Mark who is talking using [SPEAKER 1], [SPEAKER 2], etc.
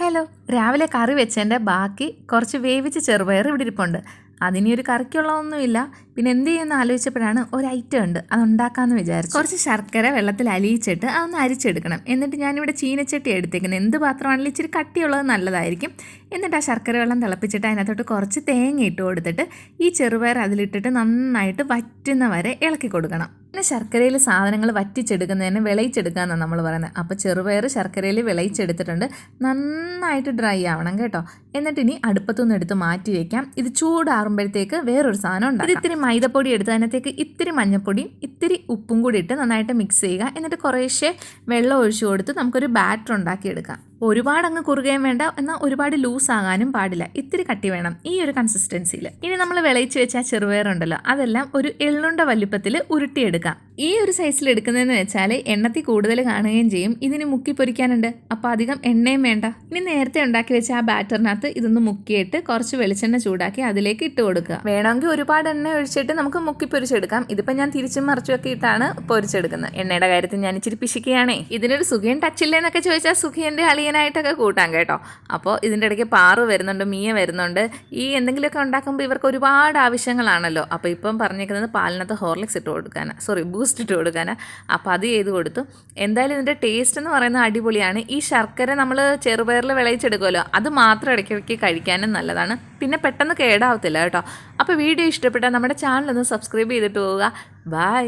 [SPEAKER 1] Hello, രാവിലെ കറി വെച്ചതിൻ്റെ ബാക്കി കുറച്ച് വേവിച്ച് ചെറുപയർ ഇവിടെ ഇരിപ്പുണ്ട്. അതിനി ഒരു കറിക്കുള്ളതൊന്നുമില്ല. പിന്നെ എന്ത് ചെയ്യുമെന്ന് ആലോചിച്ചപ്പോഴാണ് ഒരു ഐറ്റം ഉണ്ട്, അത് ഉണ്ടാക്കാമെന്ന് വിചാരിച്ചു. കുറച്ച് ശർക്കര വെള്ളത്തിൽ അലിയിച്ചിട്ട് അതൊന്ന് അരിച്ചെടുക്കണം. എന്നിട്ട് ഞാനിവിടെ ചീനച്ചട്ടി എടുത്തേക്കുന്നത്. എന്ത് പാത്രമാണെങ്കിലും ഇച്ചിരി കട്ടിയുള്ളത് നല്ലതായിരിക്കും. എന്നിട്ട് ആ ശർക്കര വെള്ളം തിളപ്പിച്ചിട്ട് അതിനകത്തോട്ട് കുറച്ച് തേങ്ങ ഇട്ട് കൊടുത്തിട്ട് ഈ ചെറുപയർ അതിലിട്ടിട്ട് നന്നായിട്ട് വറ്റുന്ന വരെ ഇളക്കി കൊടുക്കണം. പിന്നെ ശർക്കരയിൽ സാധനങ്ങൾ വറ്റിച്ചെടുക്കുന്നതിന് വിളയിച്ചെടുക്കുക എന്നാണ് നമ്മൾ പറയുന്നത്. അപ്പോൾ ചെറുപയർ ശർക്കരയിൽ വിളയിച്ചെടുത്തിട്ടുണ്ട്. നന്നായിട്ട് ഡ്രൈ ആവണം കേട്ടോ. എന്നിട്ട് ഇനി അടുപ്പത്തുനിന്ന് എടുത്ത് മാറ്റി വയ്ക്കാം. ഇത് ചൂടാറുമ്പോഴത്തേക്ക് വേറൊരു സാധനം ഉണ്ടാകും. ഇത്തിരി മൈദപ്പൊടി എടുത്ത് അതിനകത്തേക്ക് ഇത്തിരി മഞ്ഞൾപ്പൊടിയും ഇത്തിരി ഉപ്പും കൂടി ഇട്ട് നന്നായിട്ട് മിക്സ് ചെയ്യുക. എന്നിട്ട് കുറേശ്ശെ വെള്ളം ഒഴിച്ചു കൊടുത്ത് നമുക്കൊരു ബാറ്റർ ഉണ്ടാക്കിയെടുക്കാം. ഒരുപാട് അങ്ങ് കുറുകയും വേണ്ട, എന്നാൽ ഒരുപാട് ലൂസ് ആകാനും പാടില്ല. ഇത്തിരി കട്ടി വേണം ഈ ഒരു കൺസിസ്റ്റൻസിയിൽ. ഇനി നമ്മൾ വിളയിച്ച് വെച്ച ചെറുപയറുണ്ടല്ലോ, അതെല്ലാം ഒരു എള്ളുണ്ട വലുപ്പത്തിൽ ഉരുട്ടിയെടുക്കാം. ഈ ഒരു സൈസിൽ എടുക്കുന്നതെന്ന് വെച്ചാൽ എണ്ണത്തിൽ കൂടുതൽ കാണുകയും ചെയ്യും. ഇതിന് മുക്കി പൊരിക്കാനുണ്ട്, അപ്പോൾ അധികം എണ്ണയും വേണ്ട. ഇനി നേരത്തെ ഉണ്ടാക്കി വെച്ച ആ ബാറ്ററിനകത്ത് ഇതൊന്ന് മുക്കിയിട്ട് കുറച്ച് വെളിച്ചെണ്ണ ചൂടാക്കി അതിലേക്ക് ഇട്ട് കൊടുക്കുക. വേണമെങ്കിൽ ഒരുപാട് എണ്ണ ഒഴിച്ചിട്ട് നമുക്ക് മുക്കി പൊരിച്ചെടുക്കാം. ഇതിപ്പോൾ ഞാൻ തിരിച്ചും മറിച്ചുമൊക്കെ ഇട്ടാണ് പൊരിച്ചെടുക്കുന്നത്. എണ്ണയുടെ കാര്യത്തിൽ ഞാൻ ഇച്ചിരി പിശിക്കുകയാണേ. ഇതിനൊരു സുഖിയൻ ടച്ചില്ലേന്നൊക്കെ ചോദിച്ചാൽ സുഖിയൻ്റെ അളിയനായിട്ടൊക്കെ കൂട്ടാം കേട്ടോ. അപ്പോൾ ഇതിൻ്റെ ഇടയ്ക്ക് പാറു വരുന്നുണ്ട്, മിയ വരുന്നുണ്ട്. ഈ എന്തെങ്കിലുമൊക്കെ ഉണ്ടാക്കുമ്പോൾ ഇവർക്ക് ഒരുപാട് ആവശ്യങ്ങളാണല്ലോ. അപ്പോൾ ഇപ്പം പറഞ്ഞേക്കുന്നത് പാലിനകത്ത് ഹോർലിക്സ് ഇട്ട് കൊടുക്കാനാണ്, ബൂസ്റ്റ് ഇട്ട് കൊടുക്കാനാണ്. അപ്പോൾ അത് ചെയ്ത് കൊടുത്തു. എന്തായാലും ഇതിൻ്റെ ടേസ്റ്റ് എന്ന് പറയുന്നത് അടിപൊളിയാണ്. ഈ ശർക്കര നമ്മൾ ചെറുപയറിൽ വിളയിച്ചെടുക്കുമല്ലോ, അത് മാത്രം ഇടയ്ക്കിടയ്ക്ക് കഴിക്കാനും നല്ലതാണ്. പിന്നെ പെട്ടെന്ന് കേടാവത്തില്ല കേട്ടോ. അപ്പോൾ വീഡിയോ ഇഷ്ടപ്പെട്ടാൽ നമ്മുടെ ചാനലൊന്ന് സബ്സ്ക്രൈബ് ചെയ്തിട്ട് പോവുക. ബൈ.